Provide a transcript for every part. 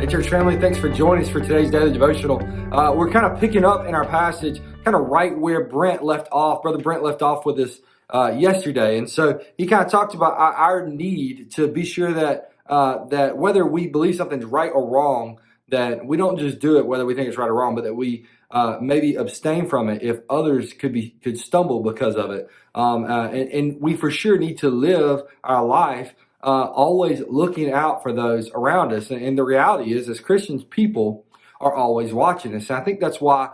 Hey, church family, thanks for joining us for today's Daily Devotional. We're kind of picking up in our passage, kind of right where Brother Brent left off with us yesterday. And so he kind of talked about our need to be sure that whether we believe something's right or wrong, that we don't just do it whether we think it's right or wrong, but that we maybe abstain from it if others could stumble because of it. And we for sure need to live our life always looking out for those around us. And the reality is, as Christians, people are always watching us. And I think that's why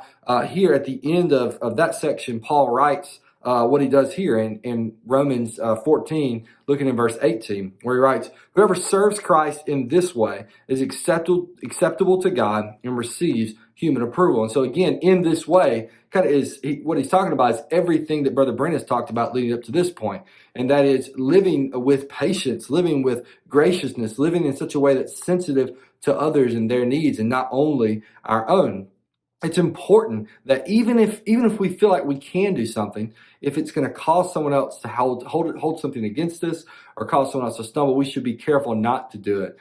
here at the end of that section, Paul writes what he does here in Romans 14, looking in verse 18, where he writes, "Whoever serves Christ in this way is acceptable to God and receives human approval." And so again, in this way, what he's talking about is everything that Brother Brent has talked about leading up to this point. And that is living with patience, living with graciousness, living in such a way that's sensitive to others and their needs and not only our own. It's important that even if we feel like we can do something, if it's going to cause someone else to hold something against us or cause someone else to stumble, we should be careful not to do it.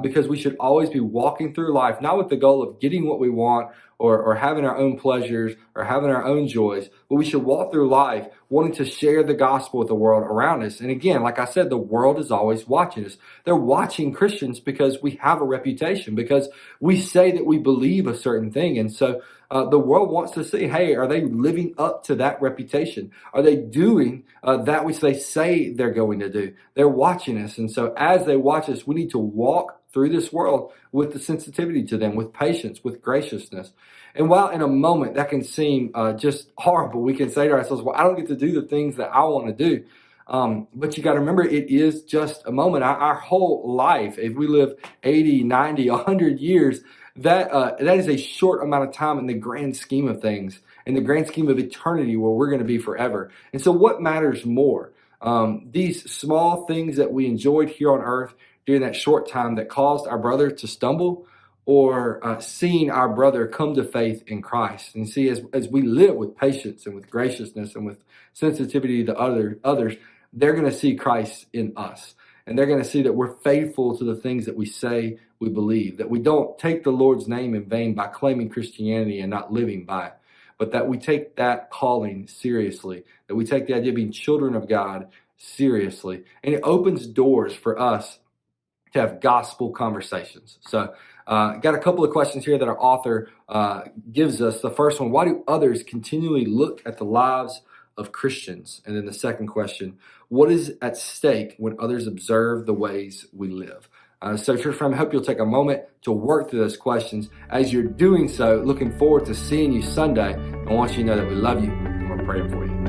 Because we should always be walking through life, not with the goal of getting what we want or having our own pleasures or having our own joys, but we should walk through life wanting to share the gospel with the world around us. And again, like I said, the world is always watching us. They're watching Christians because we have a reputation, because we say that we believe a certain thing. And so the world wants to see, hey, are they living up to that reputation? Are they doing that which they say they're going to do? They're watching us. And so as they watch us, we need to walk through this world with the sensitivity to them, with patience, with graciousness. And while in a moment that can seem just horrible, we can say to ourselves, well, I don't get to do the things that I want to do. But you got to remember, it is just a moment. Our whole life, if we live 80, 90, 100 years, that is a short amount of time in the grand scheme of things, in the grand scheme of eternity where we're going to be forever. And so what matters more? These small things that we enjoyed here on earth during that short time that caused our brother to stumble, or seeing our brother come to faith in Christ. And see, as we live with patience and with graciousness and with sensitivity to others, they're going to see Christ in us. And they're going to see that we're faithful to the things that we say we believe, that we don't take the Lord's name in vain by claiming Christianity and not living by it, but that we take that calling seriously, that we take the idea of being children of God seriously. And it opens doors for us to have gospel conversations. So got a couple of questions here that our author gives us. The first one, why do others continually look at the lives of Christians? And then the second question, what is at stake when others observe the ways we live? So church family, I hope you'll take a moment to work through those questions. As you're doing so, looking forward to seeing you Sunday. I want you to know that we love you and we're praying for you.